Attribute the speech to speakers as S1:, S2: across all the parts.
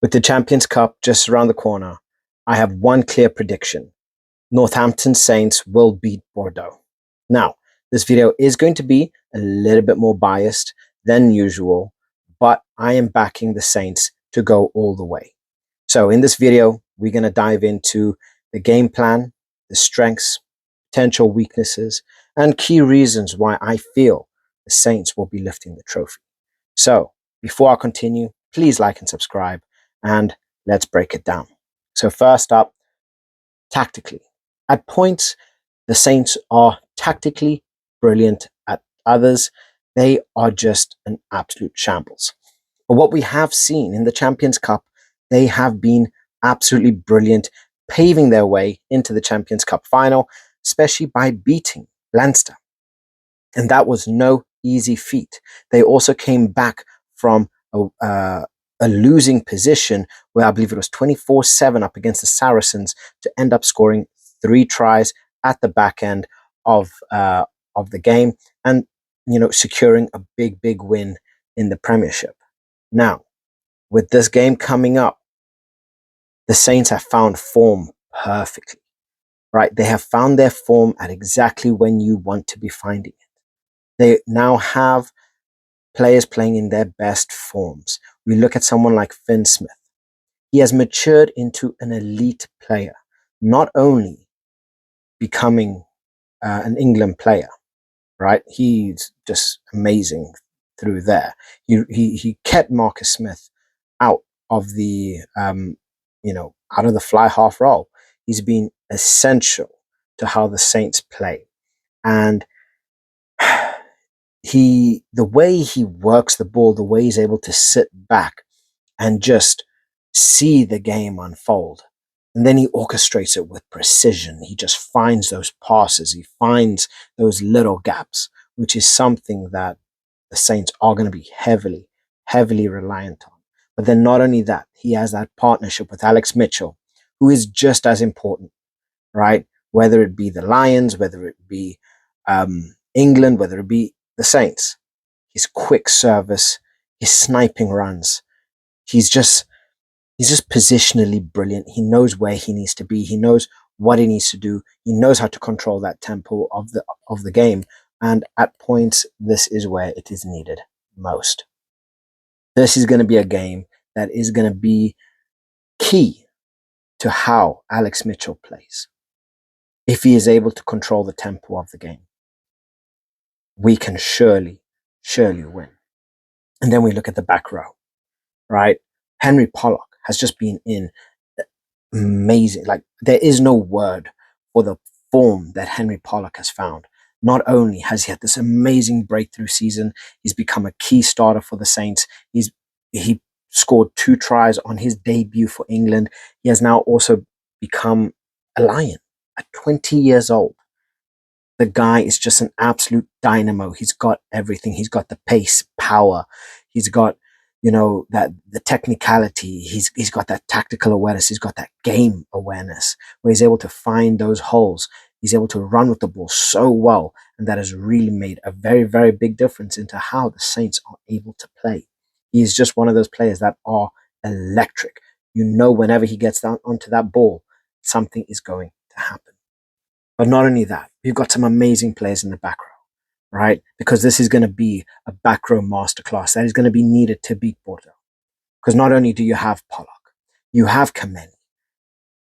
S1: With the Champions Cup just around the corner, I have one clear prediction. Northampton Saints will beat Bordeaux. Now, this video is going to be a little bit more biased than usual, but I am backing the Saints to go all the way. So in this video, we're going to dive into the game plan, the strengths, potential weaknesses, and key reasons why I feel the Saints will be lifting the trophy. So before I continue, please like and subscribe, and let's break it down. So first up, tactically. At points, the Saints are tactically brilliant. At others, they are just an absolute shambles. But what we have seen in the Champions Cup, they have been absolutely brilliant, paving their way into the Champions Cup final, especially by beating Leinster. And that was no easy feat. They also came back from a losing position where I believe it was 24-7 up against the Saracens to end up scoring 3 tries at the back end of the game, and securing a big win in the Premiership. Now, with this game coming up, the Saints have found form perfectly, right? They have found their form at exactly when you want to be finding it. They now have players playing in their best forms. We look at someone like Finn Smith. He has matured into an elite player, not only becoming an England player, right? He's just amazing through there. He kept Marcus Smith out of the out of the fly half role. He's been essential to how the Saints play, and the way he works the ball, the way he's able to sit back and just see the game unfold. And then he orchestrates it with precision. He just finds those passes. He finds those little gaps, which is something that the Saints are going to be heavily reliant on. But then not only that, he has that partnership with Alex Mitchell, who is just as important, right? Whether it be the Lions, whether it be England, whether it be the Saints, his quick service, his sniping runs, he's just positionally brilliant. He knows where he needs to be. He knows what he needs to do. He knows how to control that tempo of the game. And at points, this is where it is needed most. This is going to be a game that is going to be key to how Alex Mitchell plays. If he is able to control the tempo of the game, we can surely win. And then we look at the back row, right? Henry Pollock has just been in amazing. Like, there is no word for the form that Henry Pollock has found. Not only has he had this amazing breakthrough season, he's become a key starter for the Saints. He scored 2 tries on his debut for England. He has now also become a Lion at 20 years old. The guy is just an absolute dynamo. He's got everything. He's got the pace, power. He's got, that the technicality. He's got that tactical awareness. He's got that game awareness where he's able to find those holes. He's able to run with the ball so well. And that has really made a very big difference into how the Saints are able to play. He is just one of those players that are electric. Whenever he gets down onto that ball, something is going to happen. But not only that, we've got some amazing players in the back row, right? Because this is going to be a back row masterclass that is going to be needed to beat Bordeaux. Because not only do you have Pollock, you have Kameni.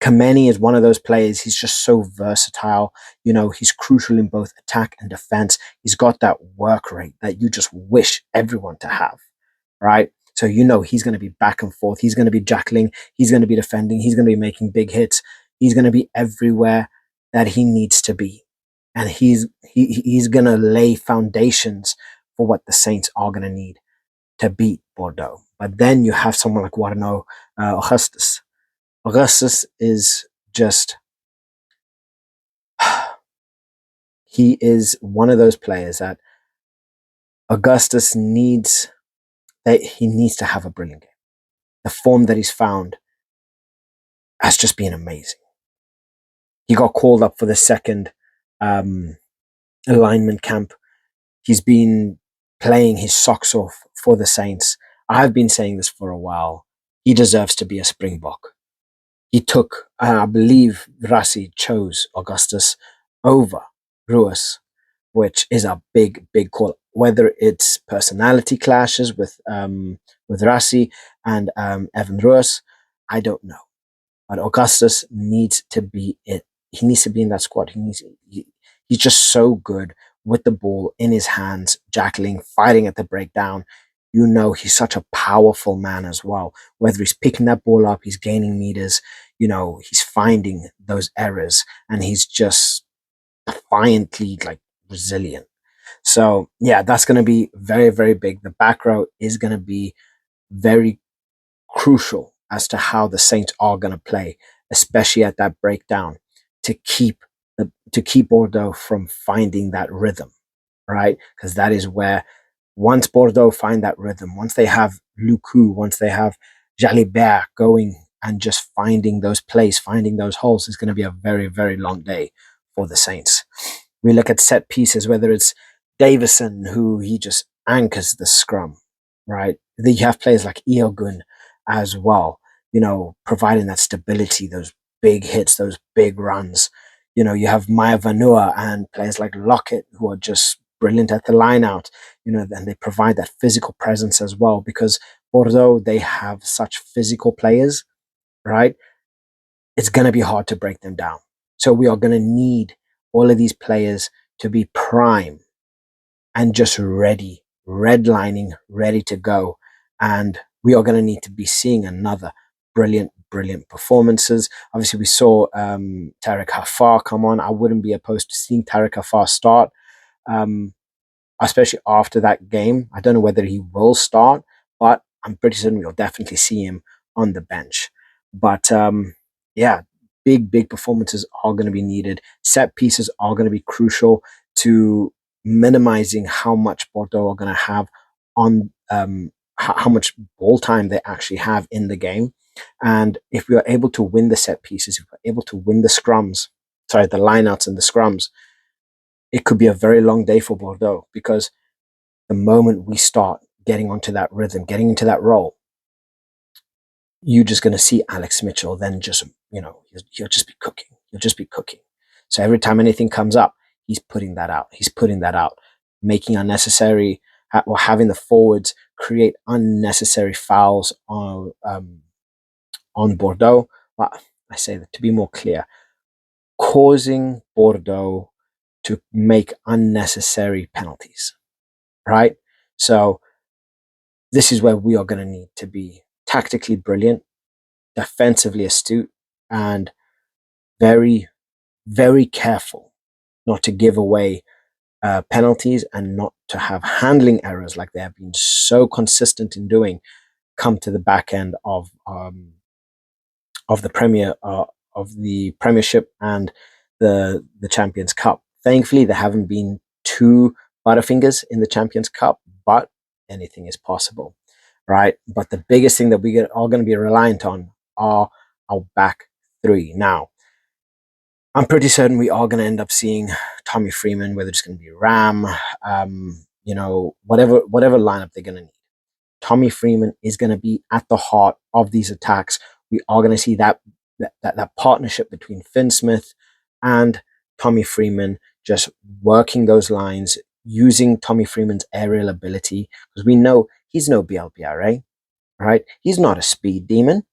S1: Kameni is one of those players. He's just so versatile. He's crucial in both attack and defense. He's got that work rate that you just wish everyone to have, right? So he's going to be back and forth. He's going to be jackling. He's going to be defending. He's going to be making big hits. He's going to be everywhere that he needs to be. And he's going to lay foundations for what the Saints are going to need to beat Bordeaux. But then you have someone like Gus Augustus. Augustus is just... he is one of those players that Augustus needs to have a brilliant game. The form that he's found has just been amazing. He got called up for the second alignment camp. He's been playing his socks off for the Saints. I've been saying this for a while. he deserves to be a Springbok. He took, I believe Rassie chose Augustus over Ruiz, which is a big, big call. Whether it's personality clashes with Rassie and Evan Ruiz, I don't know. But Augustus needs to be it. He needs to be in that squad. He's just so good with the ball in his hands, jackling, fighting at the breakdown. You know, he's such a powerful man as well. Whether he's picking that ball up, he's gaining meters, you know, he's finding those errors, and he's just defiantly like resilient. So yeah, that's going to be very, very big. The back row is going to be very crucial as to how the Saints are going to play, especially at that breakdown, to keep Bordeaux from finding that rhythm, right? Because that is where once Bordeaux find that rhythm, once they have Lucu, once they have Jalibert going and just finding those plays, finding those holes, is going to be a very, very long day for the Saints. We look at set pieces, whether it's Davison, who he just anchors the scrum, right? Then you have players like Iogun as well, you know, providing that stability, those big hits, those big runs. You know, you have Maya Vanua and players like Lockett who are just brilliant at the line out, you know, and they provide that physical presence as well because Bordeaux, they have such physical players, right? It's going to be hard to break them down. So we are going to need all of these players to be prime and just ready, redlining, ready to go. And we are going to need to be seeing another brilliant, brilliant performances. Obviously, we saw Tarek Hafar come on. I wouldn't be opposed to seeing Tarek Hafar start, especially after that game. I don't know whether he will start, but I'm pretty certain we'll definitely see him on the bench. But yeah, big, big performances are going to be needed. Set pieces are going to be crucial to minimizing how much Bordeaux are going to have on how much ball time they actually have in the game. And if we are able to win the set pieces, if we're able to win the scrums, sorry, the lineouts and the scrums, it could be a very long day for Bordeaux because the moment we start getting onto that rhythm, getting into that role, you're just going to see Alex Mitchell then just, you know, he'll just be cooking. He'll just be cooking. So every time anything comes up, he's putting that out. He's putting that out, making unnecessary or having the forwards create unnecessary fouls on Bordeaux. Well, I say that to be more clear, causing Bordeaux to make unnecessary penalties, right? So this is where we are going to need to be tactically brilliant, defensively astute, and very, very careful not to give away penalties and not to have handling errors like they have been so consistent in doing come to the back end of the Premiership and the Champions Cup. Thankfully, there haven't been two Butterfingers in the Champions Cup, but anything is possible, right? But the biggest thing that we are going to be reliant on are our back three. Now, I'm pretty certain we are going to end up seeing Tommy Freeman, whether it's going to be Ram, you know, whatever lineup they're going to need. Tommy Freeman is going to be at the heart of these attacks. We are going to see that partnership between Finn Smith and Tommy Freeman, just working those lines, using Tommy Freeman's aerial ability, because we know he's no BLBRA, right? He's not a speed demon.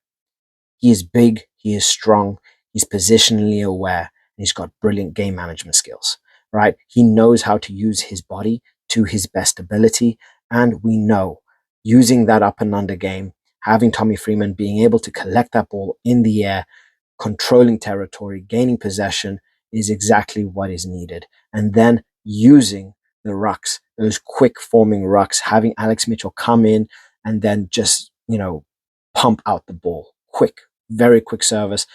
S1: He is big, he is strong, he's positionally aware, and he's got brilliant game management skills, right? He knows how to use his body to his best ability, and we know using that up and under game, having Tommy Freeman being able to collect that ball in the air, controlling territory, gaining possession is exactly what is needed. And then using the rucks, those quick forming rucks, having Alex Mitchell come in and then just, you know, pump out the ball. Quick, very quick service,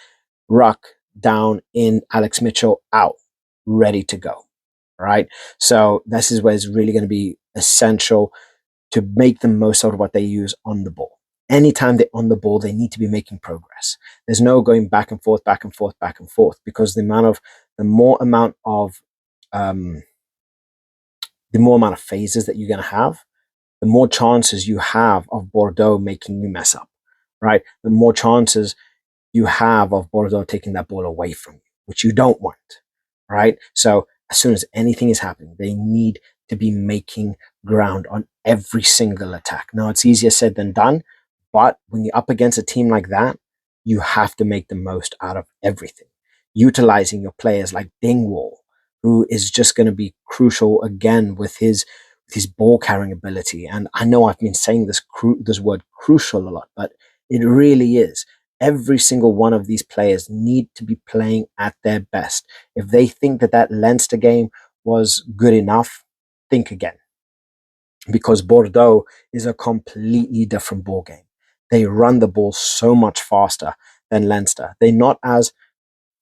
S1: ruck down in, Alex Mitchell out, ready to go. Right. So this is where it's really going to be essential to make the most out of what they use on the ball. Anytime they're on the ball, they need to be making progress. There's no going back and forth, back and forth, back and forth, because the more amount of phases that you're going to have, the more chances you have of Bordeaux making you mess up, right, the more chances you have of Bordeaux taking that ball away from you, which you don't want, right? So as soon as anything is happening, they need to be making ground on every single attack. Now, it's easier said than done, but when you're up against a team like that, you have to make the most out of everything. Utilizing your players like Dingwall, who is just going to be crucial again with his ball carrying ability. And I know I've been saying this word crucial a lot, but it really is. Every single one of these players need to be playing at their best. If they think that Leinster game was good enough, think again, because Bordeaux is a completely different ball game. They run the ball so much faster than Leinster. They're not as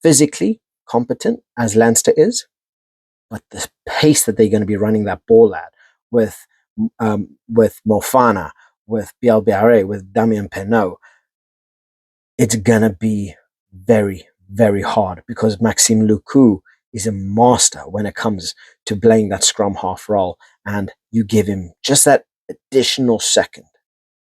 S1: physically competent as Leinster is, but the pace that they're going to be running that ball at with Mofana, with Bielbiare, with Damien Penaud, it's going to be very, very hard, because Maxime Lucu is a master when it comes to playing that scrum half role. And you give him just that additional second,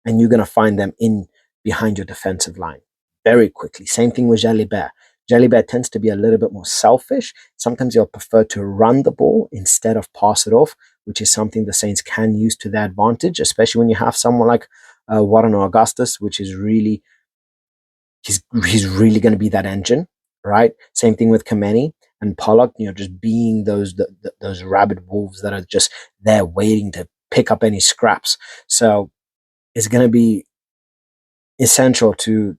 S1: and you're going to find them in behind your defensive line very quickly. Same thing with Jalibert. Jalibert tends to be a little bit more selfish. Sometimes he'll prefer to run the ball instead of pass it off, which is something the Saints can use to their advantage, especially when you have someone like Warren Augustus, which is really he's really going to be that engine, right? Same thing with Kameni and Pollock, just being those rabid wolves that are just there waiting to pick up any scraps. So it's going to be essential to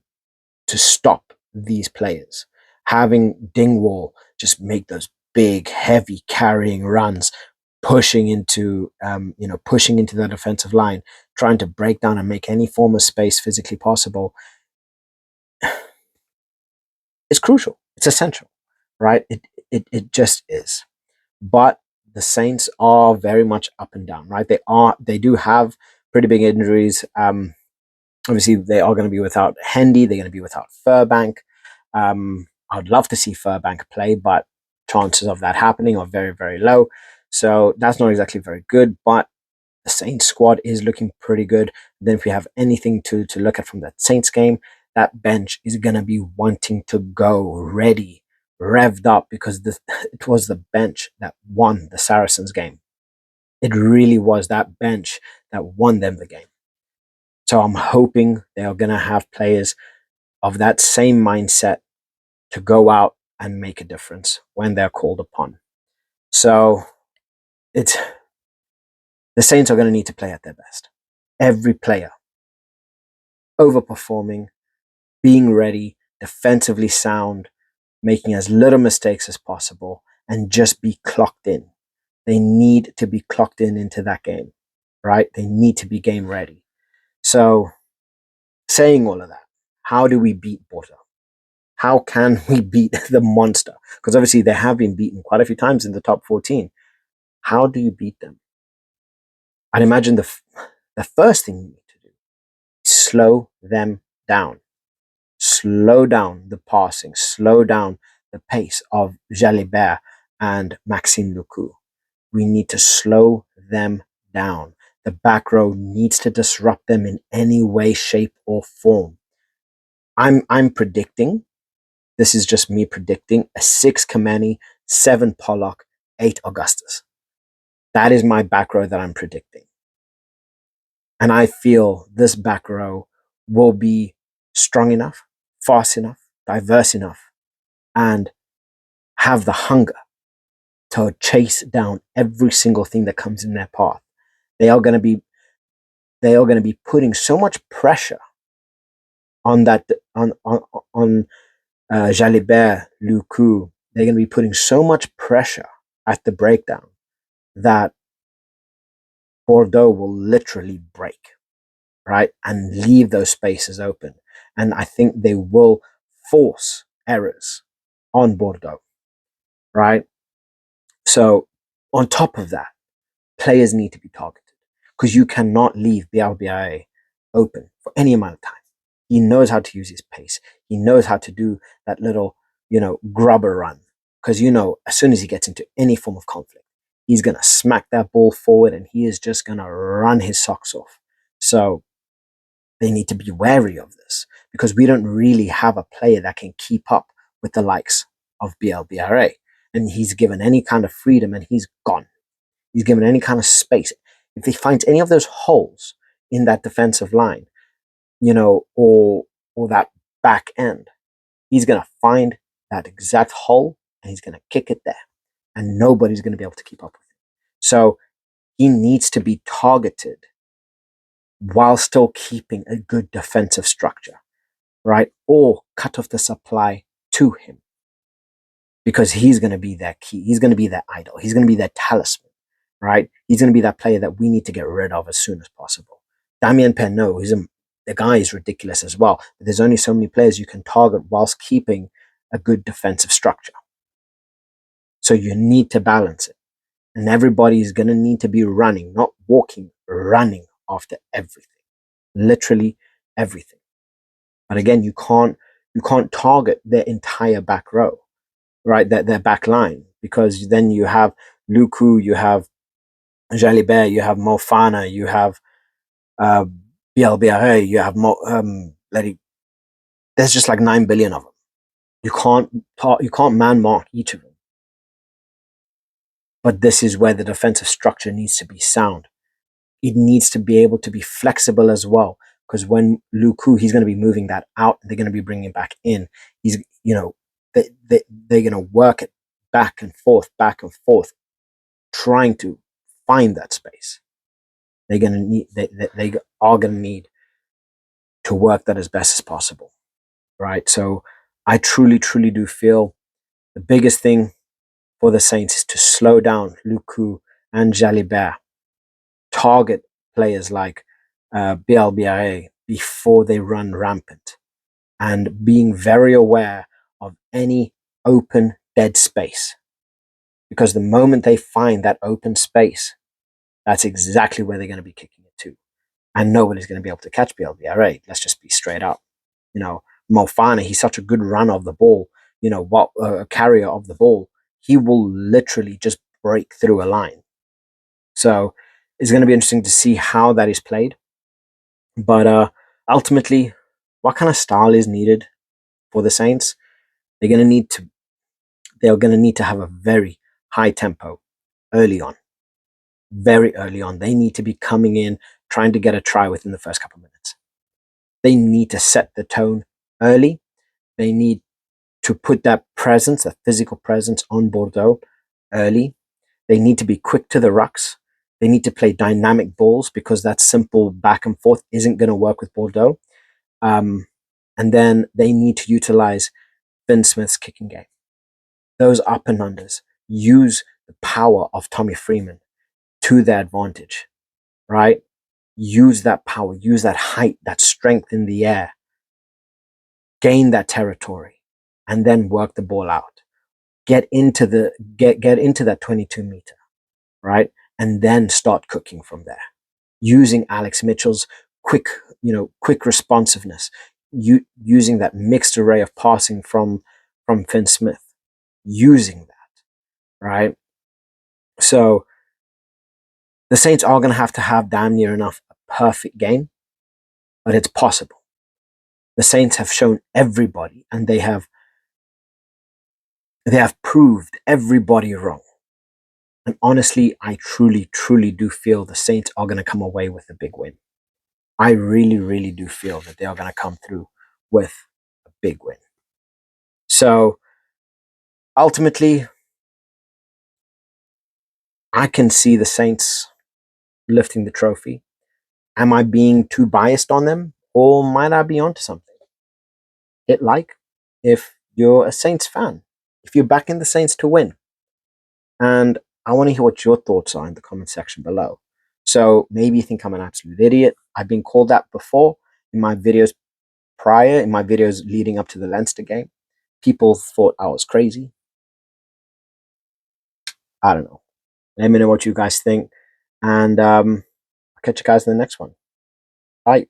S1: stop these players. Having Dingwall just make those big, heavy carrying runs, pushing into the defensive line, trying to break down and make any form of space physically possible. It's crucial. It's essential, right? It just is. But the Saints are very much up and down, right? They do have pretty big injuries. Obviously, they are going to be without Hendy. They're going to be without Furbank. I'd love to see Furbank play, but chances of that happening are very, very low. So that's not exactly very good. But the Saints squad is looking pretty good. Then if we have anything to look at from that Saints game, that bench is going to be wanting to go ready, revved up, because it was the bench that won the Saracens game. It really was that bench that won them the game. So I'm hoping they are going to have players of that same mindset to go out and make a difference when they're called upon. So the Saints are going to need to play at their best. Every player overperforming, being ready, defensively sound, making as little mistakes as possible, and just be clocked in. They need to be clocked in into that game, right? They need to be game ready. So, saying all of that, how do we beat Bordeaux? How can we beat the monster? Because obviously they have been beaten quite a few times in the top 14. How do you beat them? I'd imagine the first thing you need to do is slow them down. Slow down the passing, slow down the pace of Jalibert and Maxime Lucu. We need to slow them down. The back row needs to disrupt them in any way, shape, or form. I'm predicting, this is just me predicting, a 6 Kameni, 7 Pollock, 8 Augustus. That is my back row that I'm predicting. And I feel this back row will be strong enough, fast enough, diverse enough, and have the hunger to chase down every single thing that comes in their path. They are going to be putting so much pressure on Jalibert, Lucu. They're going to be putting so much pressure at the breakdown that Bordeaux will literally break, right, and leave those spaces open. And I think they will force errors on Bordeaux, right? So on top of that, players need to be targeted, because you cannot leave Bielbiare open for any amount of time. He knows how to use his pace. He knows how to do that little, grubber run, because, as soon as he gets into any form of conflict, he's going to smack that ball forward and he is just going to run his socks off. So they need to be wary of this because we don't really have a player that can keep up with the likes of BLBRA. And he's given any kind of freedom and he's gone. He's given any kind of space. If he finds any of those holes in that defensive line, or that back end, he's going to find that exact hole and he's going to kick it there. And nobody's going to be able to keep up with him. So he needs to be targeted while still keeping a good defensive structure, right? Or cut off the supply to him because he's going to be their key. He's going to be their idol. He's going to be their talisman, right? He's going to be that player that we need to get rid of as soon as possible. Damien Penaud, the guy is ridiculous as well. But there's only so many players you can target whilst keeping a good defensive structure. So you need to balance it. And everybody is going to need to be running, not walking, running after everything. Literally everything. But again, you can't target their entire back row, right? Their back line, because then you have Luku, you have Jalibert, you have Mofana, you have BLBRA, you have there's just like 9 billion of them. You can't man mark each of them. But this is where the defensive structure needs to be sound. It needs to be able to be flexible as well. Because when Luku, he's going to be moving that out, they're going to be bringing it back in. He's, they're going to work it back and forth, trying to find that space. They're going to need, they are going to need to work that as best as possible, right? So I truly, truly do feel the biggest thing for the Saints is to slow down Luku and Jalibert, target players like BLBRA before they run rampant, and being very aware of any open dead space. Because the moment they find that open space, that's exactly where they're going to be kicking it to. And nobody's going to be able to catch BLBRA. Let's just be straight up. Mofana, he's such a good runner of the ball, a carrier of the ball. He will literally just break through a line. So it's going to be interesting to see how that is played. But ultimately, what kind of style is needed for the Saints? They're going to need to have a very high tempo early on. Very early on. They need to be coming in, trying to get a try within the first couple of minutes. They need to set the tone early. They need to put that presence, that physical presence on Bordeaux early. They need to be quick to the rucks. They need to play dynamic balls because that simple back and forth isn't going to work with Bordeaux. And then they need to utilize Finn Smith's kicking game. Those up and unders. Use the power of Tommy Freeman to their advantage, right? Use that power, use that height, that strength in the air. Gain that territory and then work the ball out. Get into that 22 meter, right? And then start cooking from there. Using Alex Mitchell's quick responsiveness, using that mixed array of passing from Finn Smith, using that, right? So the Saints are going to have damn near enough a perfect game, but it's possible. The Saints have shown everybody, and they have proved everybody wrong. And honestly, I truly, truly do feel the Saints are going to come away with a big win. I really, really do feel that they are going to come through with a big win. So ultimately, I can see the Saints lifting the trophy. Am I being too biased on them, or might I be onto something? Hit like if you're a Saints fan, if you're backing the Saints to win. And I want to hear what your thoughts are in the comment section below. So maybe you think I'm an absolute idiot. I've been called that before in my videos in my videos leading up to the Leinster game. People thought I was crazy. I don't know. Let me know what you guys think. And I'll catch you guys in the next one. Bye.